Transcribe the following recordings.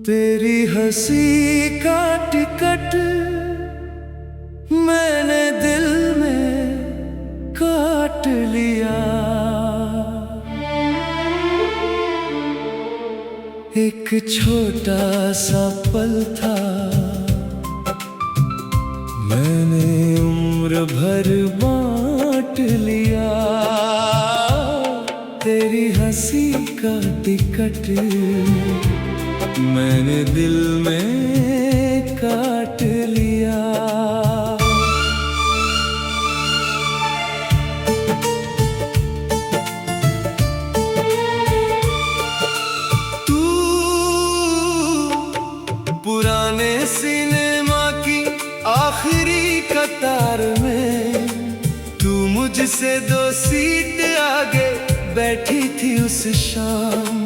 तेरी हंसी का टिकट मैंने दिल में काट लिया। एक छोटा सा पल था, मैंने उम्र भर बांट लिया। तेरी हंसी का टिकट मैंने दिल में काट लिया। तू पुराने सिनेमा की आखिरी कतार में, तू मुझसे 2 सीट आगे बैठी थी उस शाम।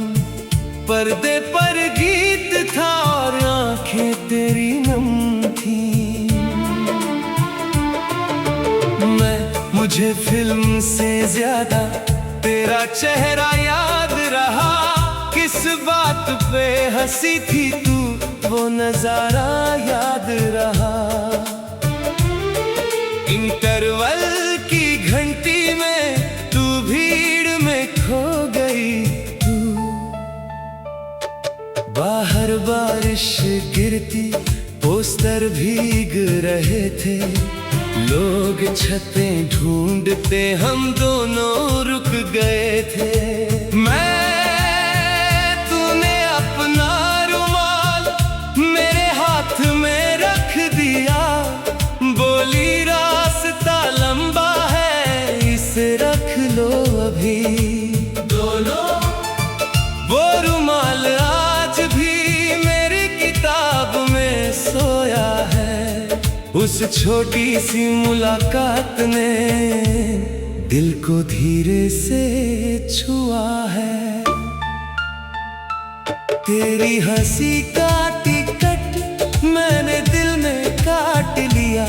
पर्दे पर गीत था और आंखें तेरी नम थी। मुझे फिल्म से ज्यादा तेरा चेहरा याद रहा। किस बात पे हंसी थी तू, वो नजारा याद रहा। इंटरवल की घंटी में तू भीड़ में खो गई। बाहर बारिश गिरती, पोस्टर भीग रहे थे। लोग छतें ढूंढते, हम दोनों रुक गए थे। तूने अपना रुमाल मेरे हाथ में रख दिया। बोली रास्ता लंबा है, इसे रख लो अभी। दोनों वो रुमाल सोया है। उस छोटी सी मुलाकात ने दिल को धीरे से छुआ है। तेरी हंसी का टिकट मैंने दिल में काट लिया।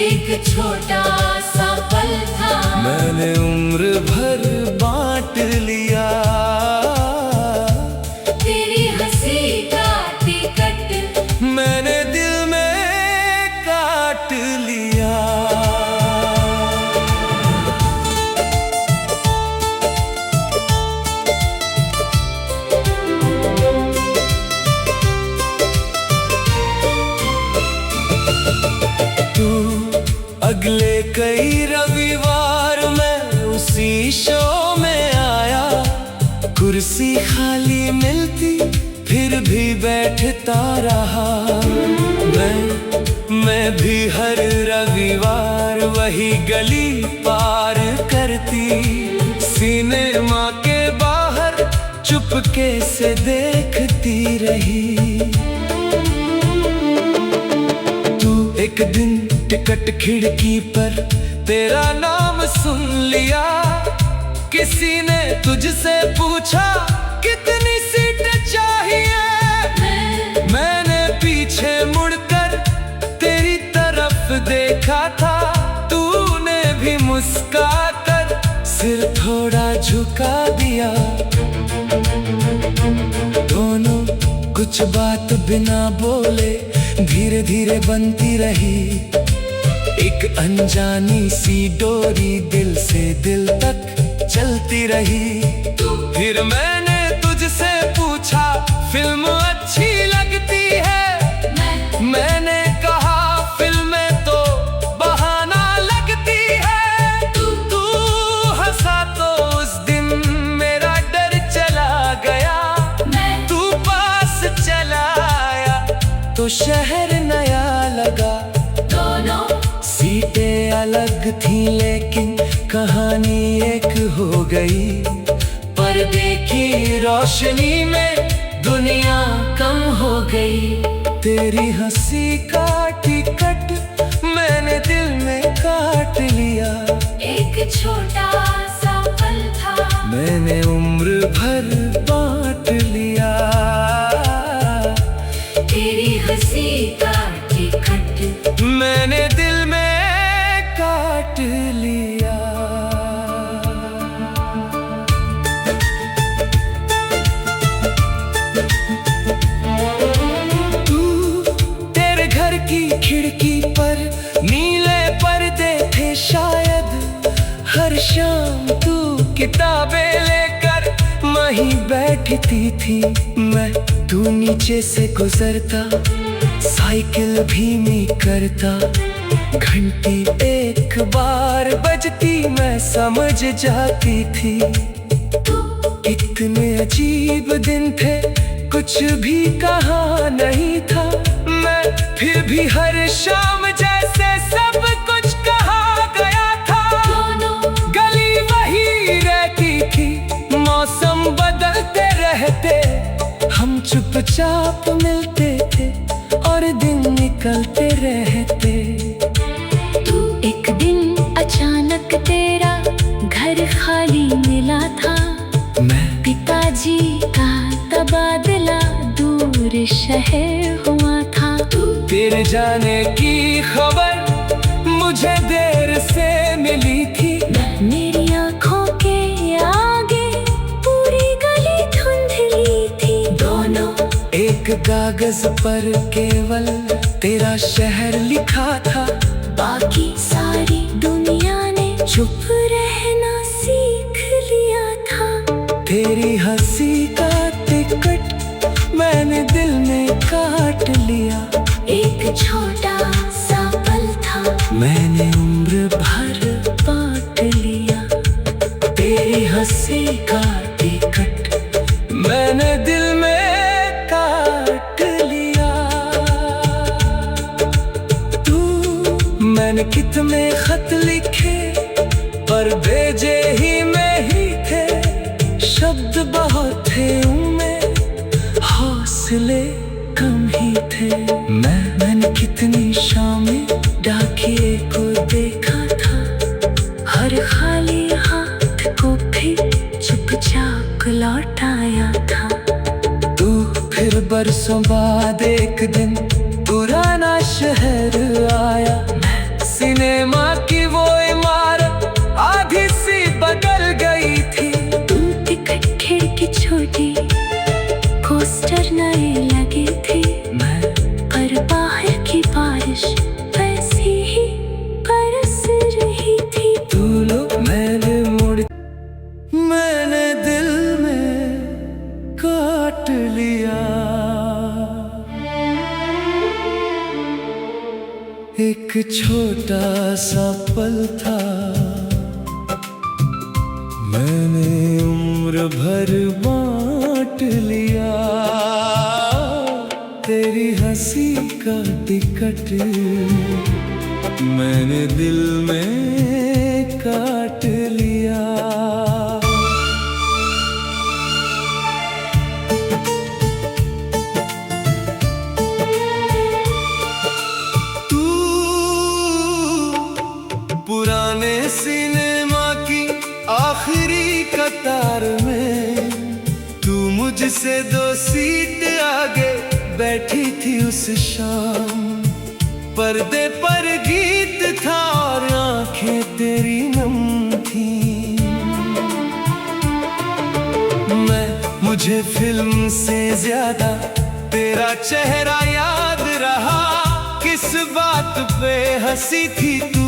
एक छोटा सा पल था, मैंने उम्र भर बांट लिया। तेरी हंसी का टिकट मैंने दिल में काट लिया। तू अगले कई रविवार में उसी शो में आया। कुर्सी खाली मिलती फिर भी बैठता रहा। मैं भी हर रविवार वही गली पार करती। सिनेमा के बाहर चुपके से देखती रही। तू एक दिन टिकट खिड़की पर तेरा नाम सुन लिया। किसी ने तुझसे पूछा कितनी सीट चाहिए। मैंने पीछे मुड़कर तेरी तरफ देखा था। तूने भी मुस्कुराकर सिर थोड़ा झुका दिया। दोनों कुछ बात बिना बोले धीरे धीरे बनती रही। एक अनजानी सी डोरी दिल से दिल तक चलती रही। फिर मैंने तुझसे पूछा फिल्म अच्छी लगती है। मैंने कहा फिल्में तो बहाना लगती है। तू हंसा तो उस दिन मेरा डर चला गया। तू पास चला आया तो शहर नया लगा। दोनों सीटें अलग थी लेकिन कहानी एक हो गई। पर्दे की रोशनी में दुनिया कम हो गई। तेरी हंसी का टिकट मैंने दिल में काट लिया। एक छोटा सा पल था, मैंने उम्र भर बांट लिया। तेरी हंसी का टिकट मैंने दिल में काट लिया। बैठती थी मैं, तू नीचे से गुजरता, साइकिल धीमी करता, घंटी एक बार बजती मैं समझ जाती थी। इतने अजीब दिन थे, कुछ भी कहा नहीं था मैं, फिर भी हर शाम जैसे सब कुछ कहा गया था। गली वही रहती थी, मौसम बदलते रहते, हम चुपचाप मिलते थे और दिन निकलते रहते। तू एक दिन अचानक तेरा घर खाली मिला था, मैं पिताजी का तबादला दूर शहर हुआ था। तेरे जाने की खबर मुझे देर से मिली थी, मेरी आँखों के आगे पूरी गली धुंधली थी। दोनों एक कागज पर केवल तेरा शहर लिखा था, बाकी सारी दुनिया ने चुप रहना सीख लिया था। तेरी हंसी का टिकट मैंने दिल में काट लिया, एक छोटा सा पल था, मैंने उम्र भर बांट लिया। तेरी हंसी का टिकट मैंने दिल में काट लिया। तू मैंने कितने खत लिखे पर भेजे ही में ही थे, शब्द बहुत थे उनमें, हौसले कम ही थे। मैंने कितनी शामें डाकिए को देखा था, हर खाली हाथ को फिर चुपचाप लौटाया था। तू फिर बरसों बाद एक दिन पुराना शहर आया, सिनेमा की वो इमारत आधी सी बदल गई थी। टिकट खिड़की छोटी, पोस्टर नए लगे थे, पर बाहर की बारिश वैसी ही बरस रही थी। तू लोग मैंने मुड़, मैंने दिल में काट लिया। एक छोटा सा पल था, मैंने उम्र भर बांट लिया। तेरी हंसी का टिकट मैंने दिल में काट लिया। तू पुराने सिनेमा की आखिरी कतार में, तू मुझसे 2 सीट आगे बैठी थी उस शाम, पर्दे पर गीत था और आंखें तेरी नम थी। मुझे फिल्म से ज्यादा तेरा चेहरा याद रहा, किस बात पे हंसी थी तू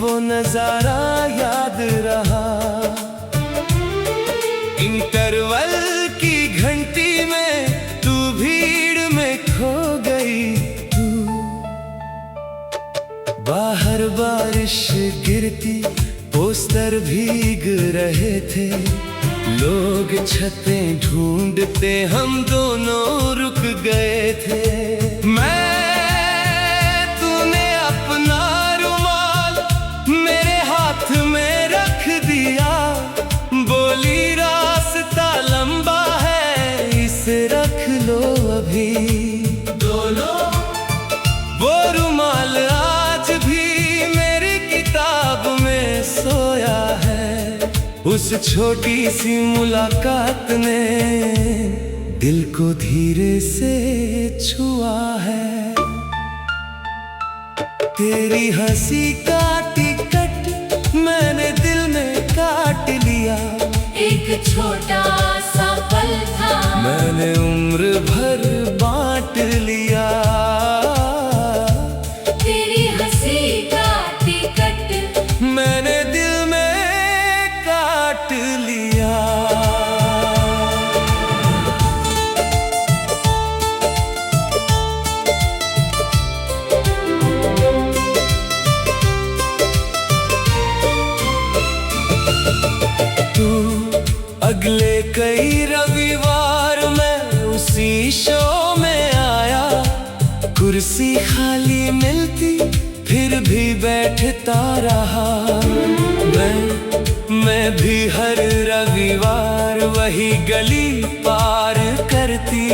वो नजारा याद रहा। इंटरवल की घंटी में तू भीड़ में खो गई, तू बाहर बारिश गिरती, पोस्टर भीग रहे थे, लोग छतें ढूंढते हम दोनों रुक गए थे। तूने अपना रुमाल मेरे हाथ में रख दिया, बोली रास्ता लंबा है इसे रख लो अभी। दोनों वो रुमाल आज भी मेरी किताब में सोया है, उस छोटी सी मुलाकात ने दिल को धीरे से छुआ है। तेरी हंसी का टिकट मैंने दिल में काट लिया, एक छोटा सा पल था, मैंने उम्र भर बांट लिया। तेरी हंसी का टिकट मैंने दिल में काट लिया। कुर्सी खाली मिलती फिर भी बैठता रहा। मैं भी हर रविवार वही गली पार करती,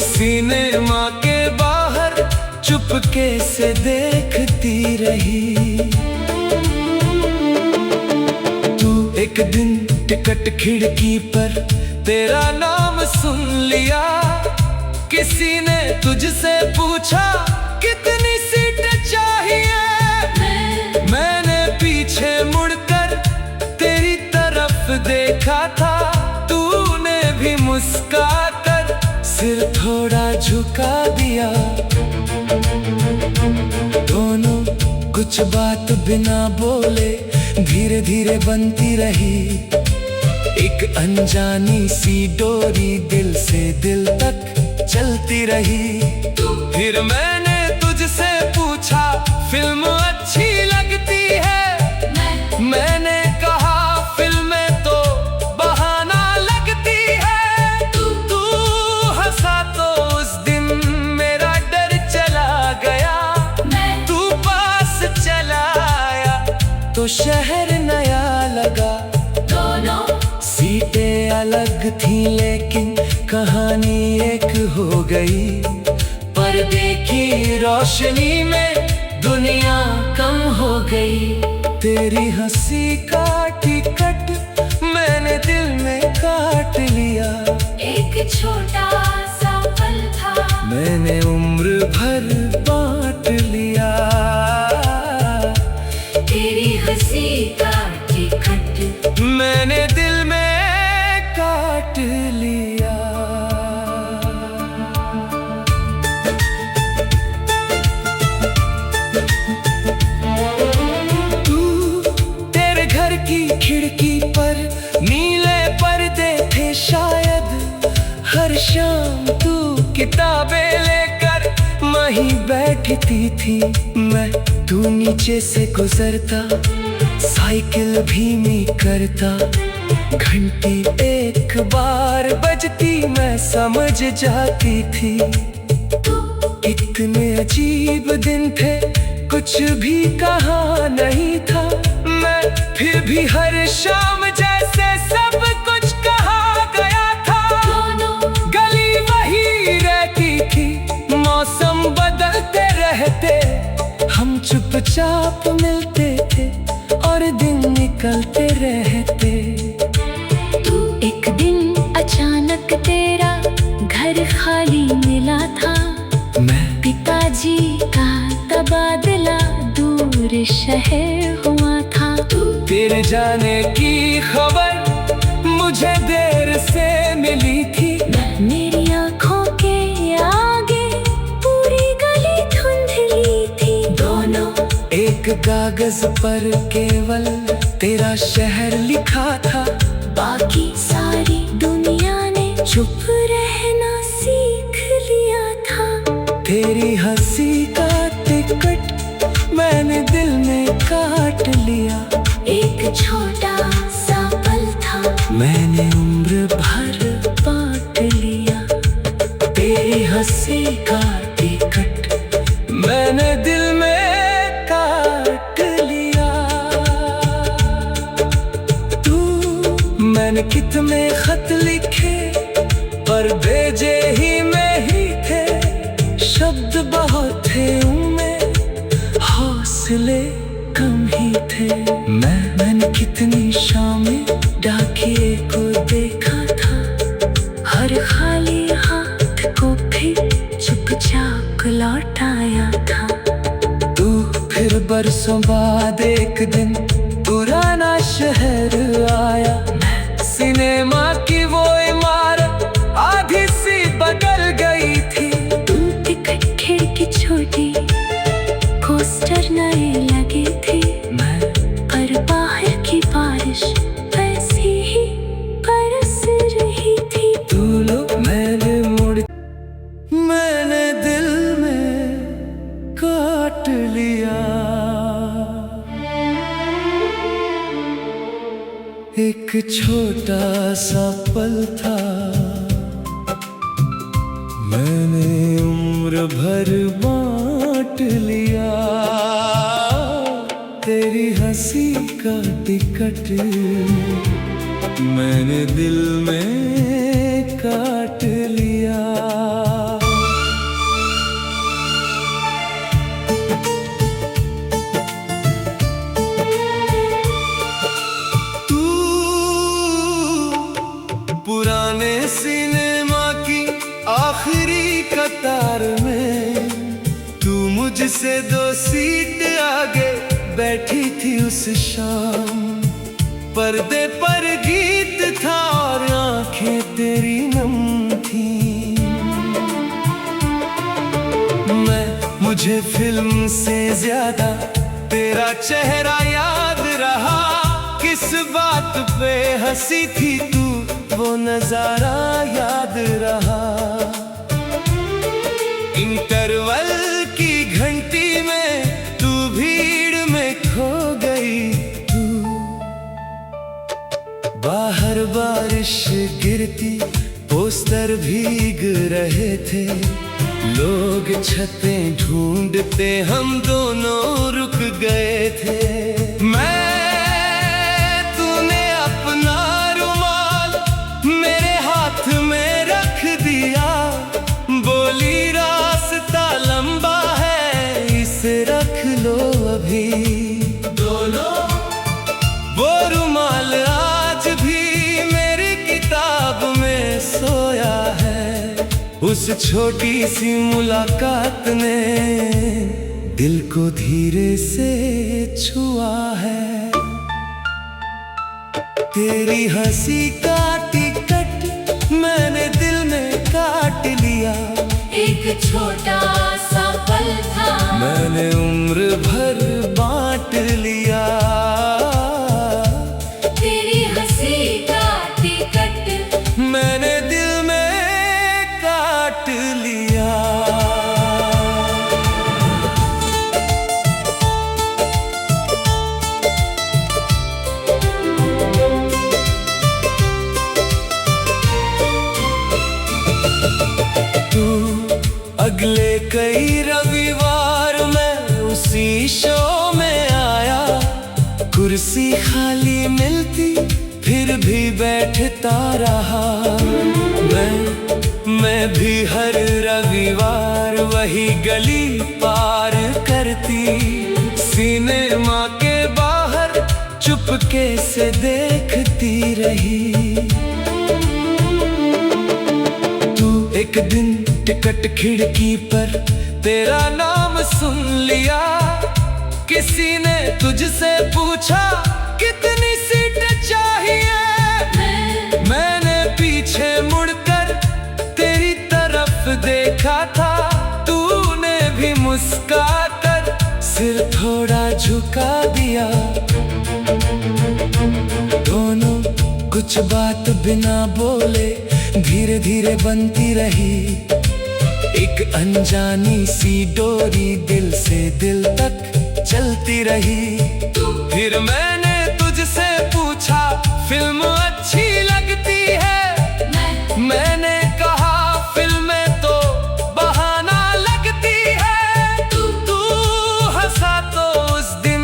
सिनेमा के बाहर चुपके से देखती रही। तू एक दिन टिकट खिड़की पर तेरा नाम सुन लिया, किसी ने तुझसे पूछा कितनी सीट चाहिए। मैंने पीछे मुड़कर तेरी तरफ देखा था, तूने भी मुस्कुराकर सिर थोड़ा झुका दिया। दोनों कुछ बात बिना बोले धीरे धीरे बनती रही, एक अनजानी सी डोरी दिल से दिल तक चलती रही। फिर मैंने तुझसे पूछा फिल्म अच्छी लगती है, मैंने कहा फिल्में तो बहाना लगती है। तू हंसा तो उस दिन मेरा डर चला गया, तू पास चला आया तो शहर नया लगा। सीटें अलग थी लेकिन कहानी एक हो गई, पर्दे की रोशनी में दुनिया कम हो गई। तेरी हंसी का टिकट मैंने दिल में काट लिया, एक छोटा सा पल था मैंने उम्र भर बांट लिया। तेरी हंसी का टिकट मैंने दिल में काट लिया। तेरे घर की खिड़की पर नीले पर्दे थे शायद, हर शाम तू किताबें लेकर वहीं बैठती थी। तू नीचे से गुजरता, साइकिल धीमी करता, घंटी एक बार बजती मैं समझ जाती थी। इतने अजीब दिन थे कुछ भी कहा नहीं था, मैं फिर भी हर शाम जैसे सब कुछ कहा गया था। गली वही रहती थी, मौसम बदलते रहते, हम चुपचाप मिलते थे और दिन निकलते रहते। एक दिन अचानक तेरा घर खाली मिला था, पिताजी का तबादला दूर शहर हुआ था। तेरे जाने की खबर मुझे देर से मिली थी, मेरी आँखों के आगे पूरी गली धुंधली थी। दोनों एक कागज पर केवल तेरा शहर लिखा था, बाकी सारी दुनिया ने चुप रहना सीख लिया था। तेरी हंसी का टिकट मैंने दिल में काट लिया, एक छोटा सा पल था मैंने उम्र भर बांट लिया। तेरी हंसी का टिकट मैंने दिल में काट लिया। मैंने कितने खत लिखे पर भेजे ही में ही थे, शब्द बहुत थे उनमें हौसले कम ही थे। मैंने कितनी शामें डाकिए को देखा था, हर खाली हाथ को फिर चुपचाप लौटाया था। तू फिर बरसों बाद एक दिन पुराना शहर आया, सिनेमा की वो इमारत आधी सी बदल गई थी। टिकट खिड़की छोटी, पोस्टर नए लगे थे, पर बाहर की बारिश वैसी ही बरस रही थी। तू लोग मैंने मैंने दिल में काट लिया। एक छोटा सा पल था, मैंने उम्र भर बांट लिया। तेरी हंसी का टिकट मैंने दिल में काट लिया। तू पुराने सिनेमा की आखिरी कतार में, तू मुझसे 2 सीट आगे बैठी थी उस शाम। पर्दे पर गीत था और आंखें तेरी नम थी। मुझे फिल्म से ज्यादा तेरा चेहरा याद रहा। किस बात पे हंसी थी तू, वो नजारा याद रहा। इंटरवल की घंटी में तू भीड़ में खो गई। तू बाहर बारिश गिरती, पोस्टर भीग रहे थे। लोग छतें ढूंढते, हम दोनों रुक गए थे। तूने अपना रुमाल मेरे हाथ में रख दिया। बोली रास्ता लंबा है, इसे रख लो अभी। दोनों वो रुमाल आज भी मेरी किताब में सोया है। उस छोटी सी मुलाकात ने दिल को धीरे से छुआ है। तेरी हंसी का टिकट मैंने दिल में काट लिया। एक छोटा सा पल था, मैंने उम्र भर बांट लिया। तेरी हंसी का टिकट मैंने दिल में काट लिया। तू अगले कई रविवार में उसी शो में आया। कुर्सी खाली मिलती फिर भी बैठता रहा। मैं भी हर रविवार वही गली पार करती। सिनेमा के बाहर चुपके से देखती रही। तू एक दिन टिकट खिड़की पर तेरा नाम सुन लिया। किसी ने तुझसे पूछा कितनी सीट चाहिए। मैंने पीछे मुड़कर तेरी तरफ देखा था। तूने भी मुस्कुराकर सिर थोड़ा झुका दिया। दोनों कुछ बात बिना बोले धीरे धीरे बनती रही। एक अनजानी सी डोरी दिल से दिल तक चलती रही। फिर मैंने तुझसे पूछा फिल्म अच्छी लगती है। मैंने कहा फिल्में तो बहाना लगती है। तू हंसा तो उस दिन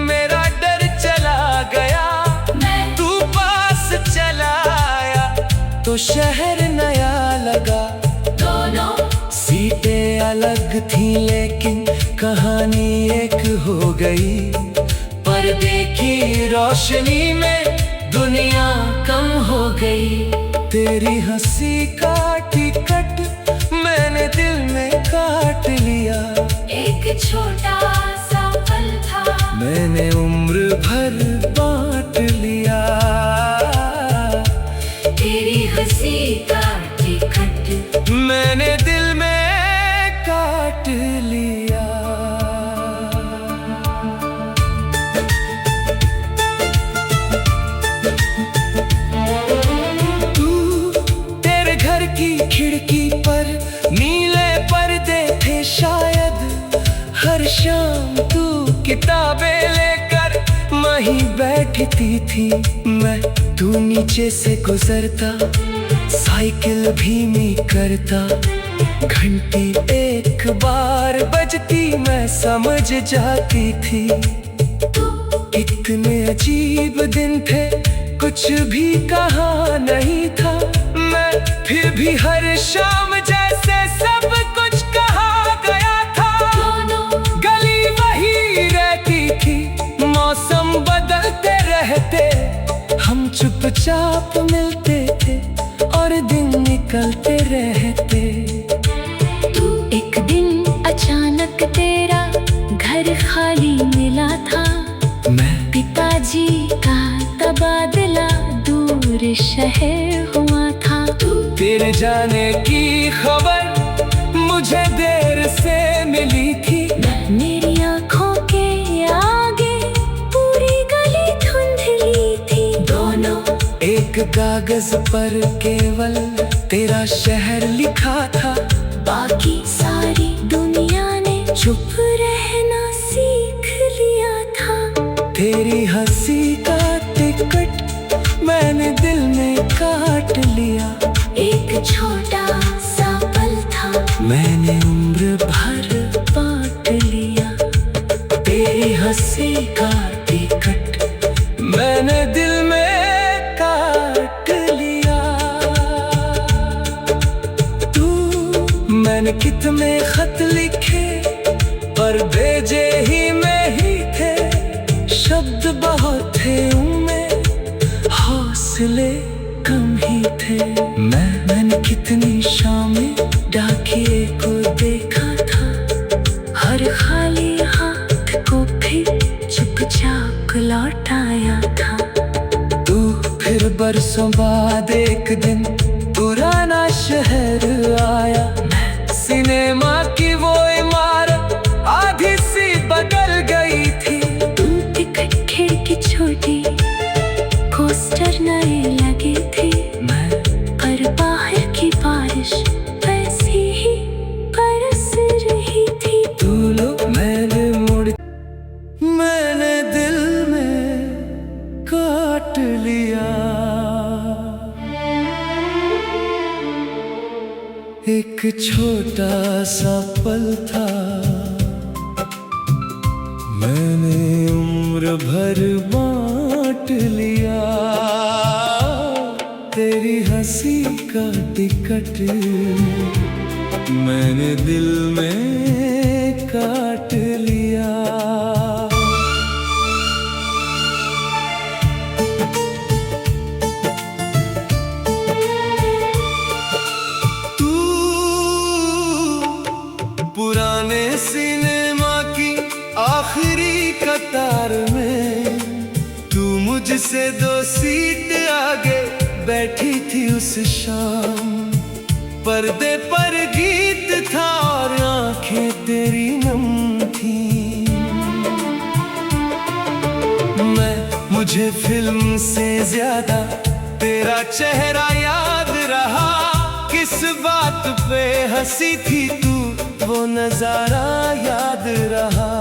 मेरा डर चला गया। तू पास चला आया तो शहर नया लगा। दोनों सीटें अलग थी लेकिन कहानी एक हो गई। पर्दे की रोशनी में दुनिया कम हो गई। तेरी हंसी का टिकट मैंने दिल में काट लिया। एक छोटा सा पल था, मैंने उम्र भर बांट लिया। तेरी हंसी का टिकट मैंने दिल में काट लिया। तेरे घर की खिड़की पर नीले पर्दे थे शायद। हर शाम तू किताबें लेकर वहीं बैठती थी। तू नीचे से गुजरता साइकिल धीमी करता। घंटी एक बार बजती मैं समझ जाती थी। इतने अजीब दिन थे, कुछ भी कहा नहीं था। मैं फिर भी हर शाम जैसे सब कुछ कहा गया था। गली वही रहती थी, मौसम बदलते रहते, हम चुपचाप मिलते थे और दिन निकलते रहते। एक दिन अचानक तेरा घर खाली मिला था। पिताजी का तबादला दूर शहर हुआ था। तेरे जाने की खबर मुझे देर से मिली थी। मेरी आँखों के आगे पूरी गली धुंधली थी। दोनों एक कागज पर केवल तेरा शहर लिखा था। बाकी सारी दुनिया ने चुप रहना सीख लिया था। तेरी हंसी का टिकट मैंने दिल में काट लिया। एक छोटा सा पल था, मैंने उम्र भर बांट लिया। तेरी हंसी का टिकट मैंने दिल में काट लिया। मैंने कितने खत लिखे पर भेजे ही में ही थे। शब्द बहुत थे उनमें, हौसले कम ही थे। मैंने कितनी शामें डाकिए को देखा था। हर खाली हाथ को फिर चुपचाप लौटाया था। तू फिर बरसों बाद एक दिन पुराना शहर आया। सिनेमा की वो इमारत आधी सी बदल गई थी। टिकट खिड़की छोटी, पोस्टर नए लगे थे। पर बाहर की बारिश वैसी ही बरस रही थी। तू लोग मैंने दिल में काट लिया। एक छोटा सा पल था, मैंने उम्र भर बांट लिया। तेरी हंसी का टिकट मैंने दिल में काट लिया। पुराने सिनेमा की आखिरी कतार में तू मुझसे 2 सीट आगे बैठी थी उस शाम। पर्दे पर गीत था और आंखें तेरी नम थी। मुझे फिल्म से ज्यादा तेरा चेहरा याद रहा। किस बात पे हंसी थी तू, वो नजारा याद रहा।